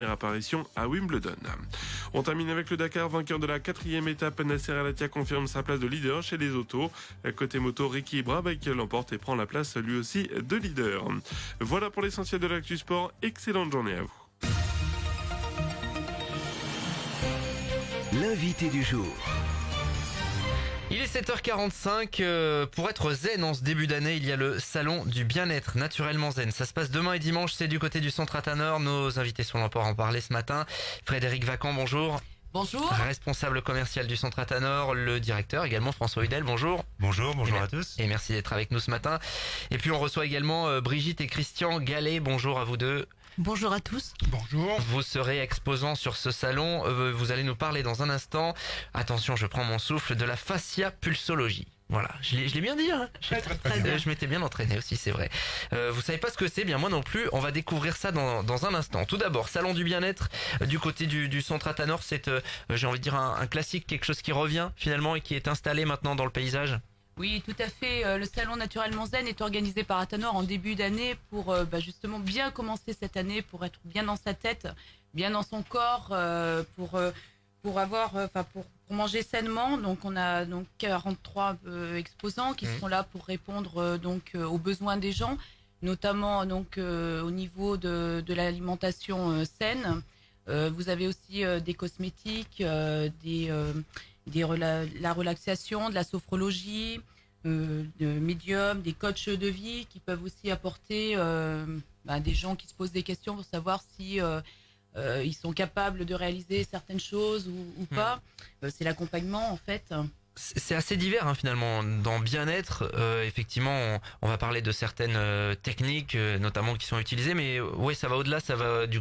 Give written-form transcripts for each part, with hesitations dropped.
Apparition à Wimbledon. On termine avec le Dakar, vainqueur de la 4e étape. Nasser Al-Attiyah confirme sa place de leader chez les autos. Côté moto, Ricky Brabeck l'emporte et prend la place lui aussi de leader. Voilà pour l'essentiel de l'actu sport. Excellente journée à vous. L'invité du jour. Il est 7h45, pour être zen en ce début d'année, il y a le salon du bien-être naturellement zen. Ça se passe demain et dimanche, c'est du côté du centre Athanor. Nos invités sont là pour en parler ce matin. Frédéric Vacant, bonjour. Bonjour. Responsable commercial du centre Athanor, le directeur également François Hudel, bonjour. Bonjour à tous. Et merci d'être avec nous ce matin. Et puis on reçoit également Brigitte et Christian Gallet, bonjour à vous deux. Bonjour à tous. Bonjour. Vous serez exposant sur ce salon. Vous allez nous parler dans un instant. Attention, je prends mon souffle, de la fascia pulsologie. Voilà, je l'ai bien dit. Hein. Je m'étais bien entraîné aussi, c'est vrai. Vous savez pas ce que c'est, bien moi non plus. On va découvrir ça dans un instant. Tout d'abord, salon du bien-être du côté du centre Athanor. C'est, j'ai envie de dire un classique, quelque chose qui revient finalement et qui est installé maintenant dans le paysage. Oui, tout à fait. Le salon Naturellement Zen est organisé par Athanor en début d'année pour justement bien commencer cette année, pour être bien dans sa tête, bien dans son corps, pour manger sainement. Donc on a 43 exposants qui seront là pour répondre aux besoins des gens, notamment au niveau de l'alimentation saine. Vous avez aussi des cosmétiques, la relaxation, de la sophrologie, de médium, des coachs de vie qui peuvent aussi apporter des gens qui se posent des questions pour savoir si ils sont capables de réaliser certaines choses ou pas. C'est l'accompagnement en fait. C'est assez divers finalement dans bien-être. Effectivement, on va parler de certaines techniques, notamment qui sont utilisées, mais ouais, ça va au-delà.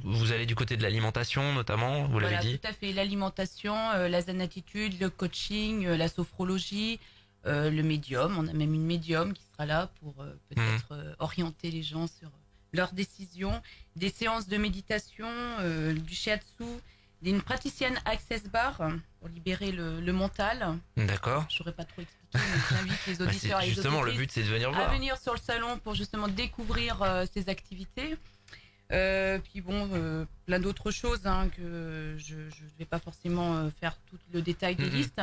Vous allez du côté de l'alimentation, notamment. Vous l'avez dit. Tout à fait. L'alimentation, la zen attitude, le coaching, la sophrologie, le médium. On a même une médium qui sera là pour peut-être orienter les gens sur leurs décisions. Des séances de méditation, du shiatsu. Une praticienne Access Bar pour libérer le mental. D'accord. Je saurais pas trop expliquer, mais j'invite les auditeurs et les justement, le but, c'est de venir voir. à venir sur le salon pour justement découvrir ces activités. Puis plein d'autres choses que je ne vais pas forcément faire tout le détail des listes.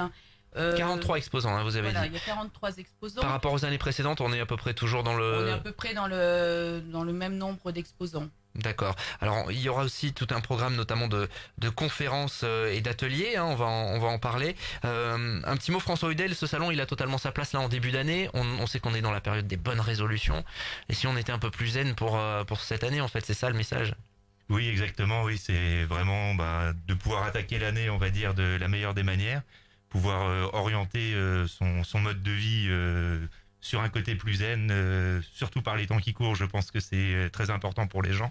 43 exposants, vous avez dit. Il y a 43 exposants. Par rapport aux années précédentes, on est à peu près toujours dans le... On est à peu près dans le même nombre d'exposants. D'accord. Alors il y aura aussi tout un programme notamment de conférences et d'ateliers, on va en parler. Un petit mot, François Hudel, ce salon il a totalement sa place là en début d'année. On sait qu'on est dans la période des bonnes résolutions. Et si on était un peu plus zen pour cette année, en fait, c'est ça le message. Oui, exactement, oui, c'est vraiment de pouvoir attaquer l'année, on va dire, de la meilleure des manières, pouvoir orienter son mode de vie sur un côté plus zen, surtout par les temps qui courent, je pense que c'est très important pour les gens.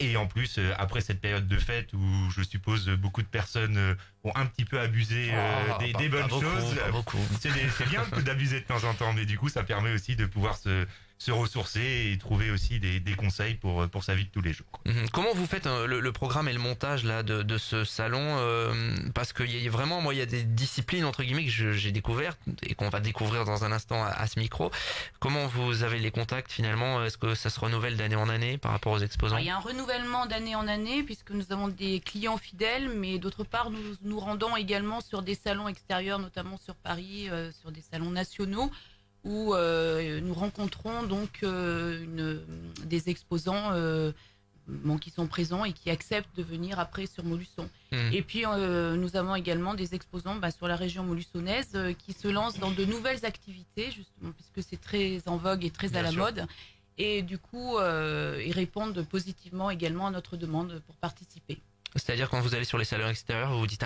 Et en plus, après cette période de fête où je suppose beaucoup de personnes ont un petit peu abusé des bonnes choses, c'est bien d'abuser de temps en temps, mais du coup ça permet aussi de pouvoir se ressourcer et trouver aussi des conseils pour sa vie de tous les jours. Comment vous faites le programme et le montage là de ce salon, parce qu'il y a vraiment, moi il y a des disciplines entre guillemets que j'ai découvertes et qu'on va découvrir dans un instant à ce micro. Comment vous avez les contacts finalement? Est-ce que ça se renouvelle d'année en année par rapport aux exposants? Il y a un renouvellement d'année en année puisque nous avons des clients fidèles, mais d'autre part nous nous rendons également sur des salons extérieurs, notamment sur Paris, sur des salons nationaux où nous rencontrons des exposants qui sont présents et qui acceptent de venir après sur Montluçon. Et puis nous avons également des exposants sur la région montluçonnaise qui se lancent dans de nouvelles activités justement puisque c'est très en vogue et très à la mode. Et du coup, ils répondent positivement également à notre demande pour participer. C'est-à-dire quand vous allez sur les salons extérieurs, vous vous dites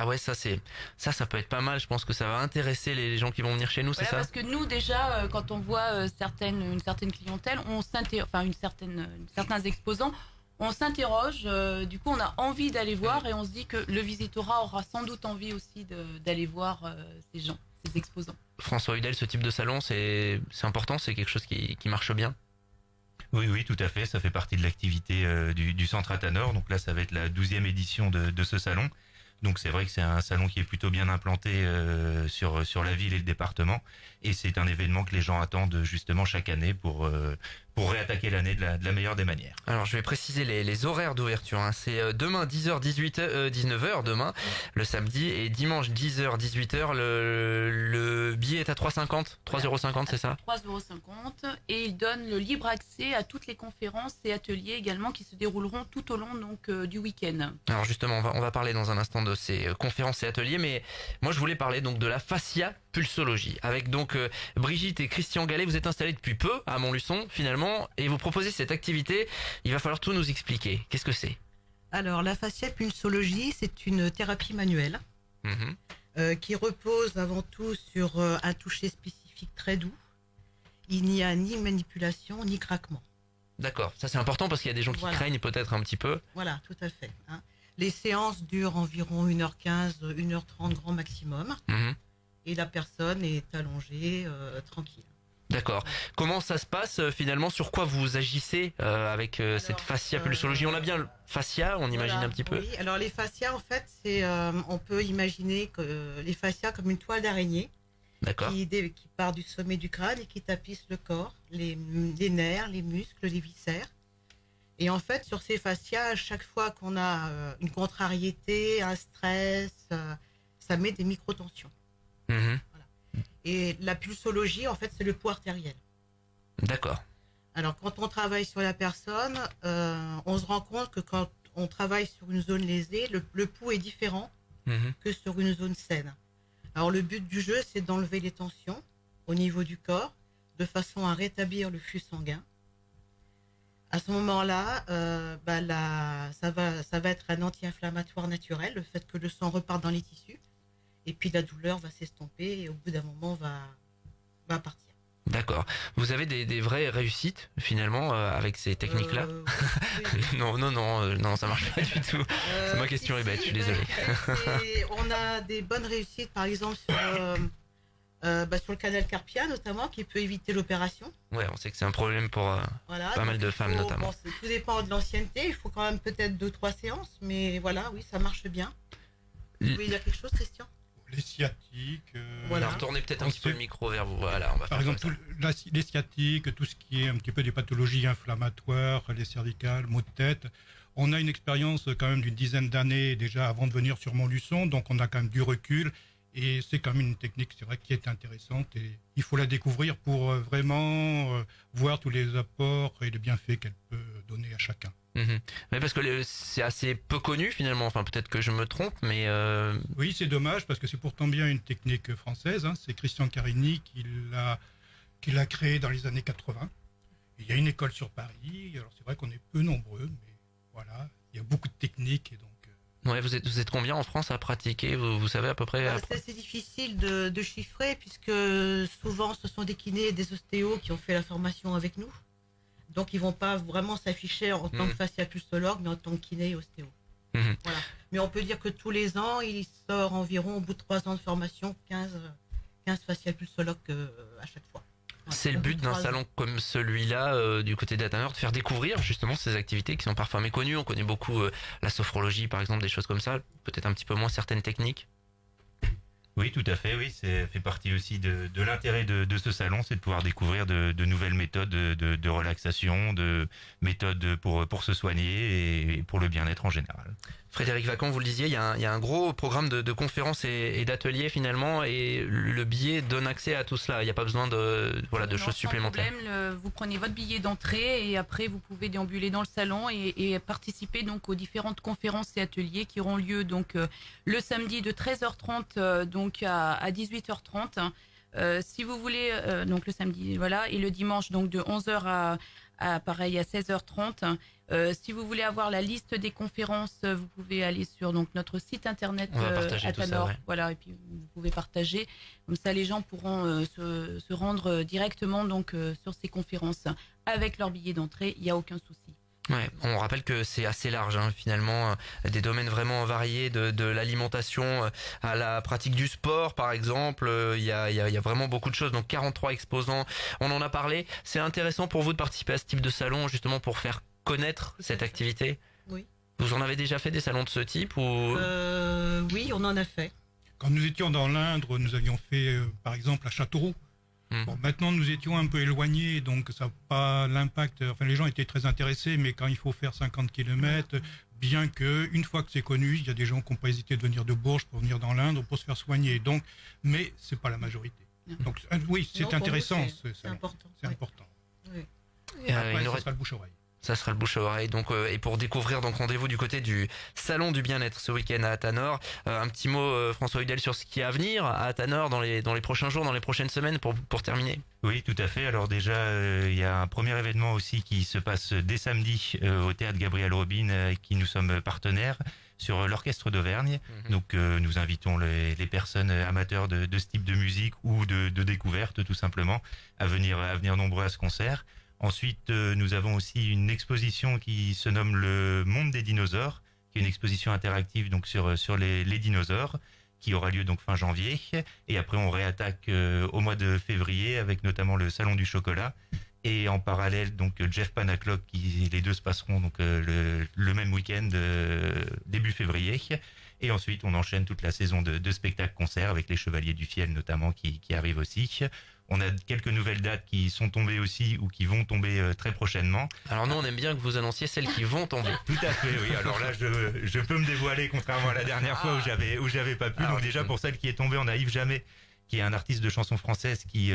ça peut être pas mal. Je pense que ça va intéresser les gens qui vont venir chez nous, c'est ça? Parce que nous déjà, quand on voit une certaine clientèle, certains exposants, on s'interroge. Du coup, on a envie d'aller voir et on se dit que le visitorat aura sans doute envie aussi d'aller voir ces gens, ces exposants. François Hudel, ce type de salon, c'est important, c'est quelque chose qui marche bien. Oui, tout à fait. Ça fait partie de l'activité du centre Athanor. Donc là, ça va être la 12e édition de ce salon. Donc c'est vrai que c'est un salon qui est plutôt bien implanté sur la ville et le département. Et c'est un événement que les gens attendent justement chaque année pour pour réattaquer l'année de la meilleure des manières. Alors je vais préciser les horaires d'ouverture. Hein. C'est demain 10h, 19h demain, le samedi, et dimanche 10h, 18h. Le billet est à 3,50 €, c'est ça? 3,50 € et il donne le libre accès à toutes les conférences et ateliers également qui se dérouleront tout au long donc du week-end. Alors justement, on va parler dans un instant de ces conférences et ateliers, mais moi je voulais parler donc de la fascia pulsologie. Avec donc Brigitte et Christian Gallet, vous êtes installés depuis peu à Montluçon finalement, et vous proposez cette activité. Il va falloir tout nous expliquer. Qu'est-ce que c'est? Alors, la fascia pulsologie, c'est une thérapie manuelle qui repose avant tout sur un toucher spécifique très doux. Il n'y a ni manipulation ni craquement. D'accord, ça c'est important parce qu'il y a des gens qui craignent peut-être un petit peu. Voilà, tout à fait. Hein. Les séances durent environ 1h15, 1h30 grand maximum. Et la personne est allongée, tranquille. D'accord. Comment ça se passe finalement? Sur quoi vous agissez avec cette fascia pulsologie? On a bien le fascia, on imagine un petit peu. Oui, alors les fascias, en fait, on peut imaginer les fascias comme une toile d'araignée qui part du sommet du crâne et qui tapisse le corps, les nerfs, les muscles, les viscères. Et en fait, sur ces fascias, à chaque fois qu'on a une contrariété, un stress, ça met des microtensions. Et la pulsologie, en fait, c'est le pouls artériel. D'accord. Alors, quand on travaille sur la personne, on se rend compte que quand on travaille sur une zone lésée, le pouls est différent que sur une zone saine. Alors, le but du jeu, c'est d'enlever les tensions au niveau du corps, de façon à rétablir le flux sanguin. À ce moment-là, ça va être un anti-inflammatoire naturel, le fait que le sang reparte dans les tissus. Et puis la douleur va s'estomper et au bout d'un moment va partir. D'accord. Vous avez des vraies réussites finalement avec ces techniques-là? Oui. Non, ça marche pas du tout. Ma question est bête, je suis désolé. On a des bonnes réussites, par exemple sur le canal carpien notamment, qui peut éviter l'opération. Ouais, on sait que c'est un problème pour pas mal de femmes notamment. Bon, tout dépend de l'ancienneté. Il faut quand même peut-être 2-3 séances, mais voilà, oui, ça marche bien. Oui, il y a quelque chose, Christian? Les sciatiques. Alors, retournez peut-être un petit peu le micro vers vous. Voilà, on va par exemple, les sciatiques, tout ce qui est un petit peu des pathologies inflammatoires, les cervicales, maux de tête. On a une expérience quand même d'une dizaine d'années déjà avant de venir sur Montluçon, donc on a quand même du recul. Et c'est quand même une technique, c'est vrai, qui est intéressante. Et il faut la découvrir pour vraiment voir tous les apports et les bienfaits qu'elle peut donner à chacun. Mais parce que c'est assez peu connu finalement, enfin peut-être que je me trompe, mais... Oui, c'est dommage parce que c'est pourtant bien une technique française, hein. C'est Christian Carini qui l'a créée dans les années 80. Il y a une école sur Paris, alors c'est vrai qu'on est peu nombreux, mais voilà, il y a beaucoup de techniques et donc... Ouais, vous êtes combien en France à pratiquer, vous savez à peu près? C'est difficile de chiffrer puisque souvent ce sont des kinés et des ostéos qui ont fait la formation avec nous. Donc, ils vont pas vraiment s'afficher en tant que fascia pulsologue, mais en tant que kiné et ostéo. Voilà. Mais on peut dire que tous les ans, il sort environ, au bout de 3 ans de formation, 15 fascia pulsologues à chaque fois. Voilà. C'est le but d'un salon comme celui-là, du côté d'Athanor, de faire découvrir justement ces activités qui sont parfois méconnues. On connaît beaucoup la sophrologie, par exemple, des choses comme ça. Peut-être un petit peu moins certaines techniques. Oui, tout à fait, oui. Ça fait partie aussi de l'intérêt de ce salon, c'est de pouvoir découvrir de nouvelles méthodes de relaxation, de méthodes pour se soigner et pour le bien-être en général. Frédéric Vacon, vous le disiez, il y a un gros programme de conférences et d'ateliers finalement, et le billet donne accès à tout cela. Il n'y a pas besoin de choses supplémentaires. Vous prenez votre billet d'entrée et après vous pouvez déambuler dans le salon et participer donc aux différentes conférences et ateliers qui auront lieu donc le samedi de 13h30 donc à 18h30. Si vous voulez donc le samedi et le dimanche donc de 11h à 16h30. Si vous voulez avoir la liste des conférences, vous pouvez aller sur donc notre site internet Athanor. Voilà, et puis vous pouvez partager. Comme ça, les gens pourront se rendre directement donc sur ces conférences avec leur billet d'entrée. Il n'y a aucun souci. Ouais, on rappelle que c'est assez large hein, finalement, des domaines vraiment variés de l'alimentation à la pratique du sport par exemple, il y a vraiment beaucoup de choses, donc 43 exposants, on en a parlé. C'est intéressant pour vous de participer à ce type de salon justement pour faire connaître cette activité? Oui. Vous en avez déjà fait des salons de ce type ou... Oui, on en a fait. Quand nous étions dans l'Indre, nous avions fait par exemple à Châteauroux Bon, maintenant, nous étions un peu éloignés, donc ça n'a pas l'impact. Enfin, les gens étaient très intéressés, mais quand il faut faire 50 km, bien que, une fois que c'est connu, il y a des gens qui n'ont pas hésité de venir de Bourges pour venir dans l'Indre pour se faire soigner. Donc, mais c'est pas la majorité. Donc, oui, c'est intéressant. C'est important. C'est important. Oui. Après, ça sera le bouche-oreille. Ça sera le bouche à oreille. Donc, et pour découvrir, donc rendez-vous du côté du salon du bien-être ce week-end à Athanor. Un petit mot, François Hudel, sur ce qui est à venir à Athanor dans les prochains jours, dans les prochaines semaines, pour terminer. Oui, tout à fait. Alors déjà, il y a un premier événement aussi qui se passe dès samedi au théâtre Gabriel Robin, avec qui nous sommes partenaires, sur l'orchestre d'Auvergne. Donc nous invitons les personnes amateurs de ce type de musique ou de découverte tout simplement à venir nombreux à ce concert. Ensuite, nous avons aussi une exposition qui se nomme Le Monde des dinosaures, qui est une exposition interactive donc sur les dinosaures, qui aura lieu donc fin janvier. Et après, on réattaque au mois de février avec notamment le Salon du Chocolat. Et en parallèle, donc Jeff Panaclock, les deux se passeront donc le même week-end début février. Et ensuite, on enchaîne toute la saison de spectacles-concerts avec les Chevaliers du Fiel notamment qui arrivent aussi. On a quelques nouvelles dates qui sont tombées aussi ou qui vont tomber très prochainement. Alors nous, on aime bien que vous annonciez celles qui vont tomber. Tout à fait, oui. Alors là, je peux me dévoiler contrairement à la dernière fois où j'avais pas pu. Donc déjà, pour celle qui est tombée, on a Yves Jamais, qui est un artiste de chansons françaises qui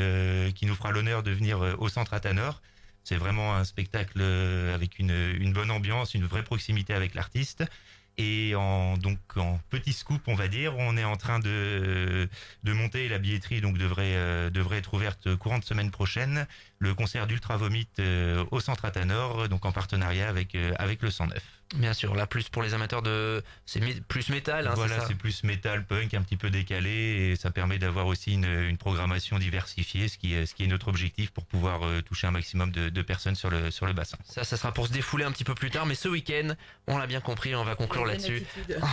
nous fera l'honneur de venir au Centre Athanor. C'est vraiment un spectacle avec une bonne ambiance, une vraie proximité avec l'artiste. Et en petit scoop, on va dire, on est en train de monter, la billetterie donc devrait être ouverte courant de semaine prochaine, le concert d'Ultra Vomit au Centre Athanor, donc en partenariat avec le 109. Bien sûr, là plus pour les amateurs c'est plus métal. Hein, voilà, c'est plus métal, punk, un petit peu décalé, et ça permet d'avoir aussi une programmation diversifiée, ce qui est notre objectif pour pouvoir toucher un maximum de personnes sur le bassin. Ça sera pour se défouler un petit peu plus tard, mais ce week-end, on l'a bien compris, on va conclure là-dessus.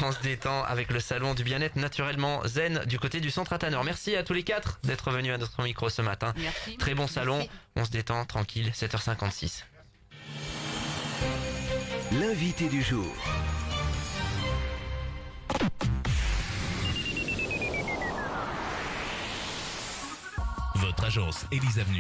On se détend avec le salon du bien-être naturellement zen du côté du Centre Athanor. Merci à tous les quatre d'être venus à notre micro ce matin. Merci. Très bon salon, on se détend tranquille, 7h56. L'invité du jour. Votre agence Élise Avenue.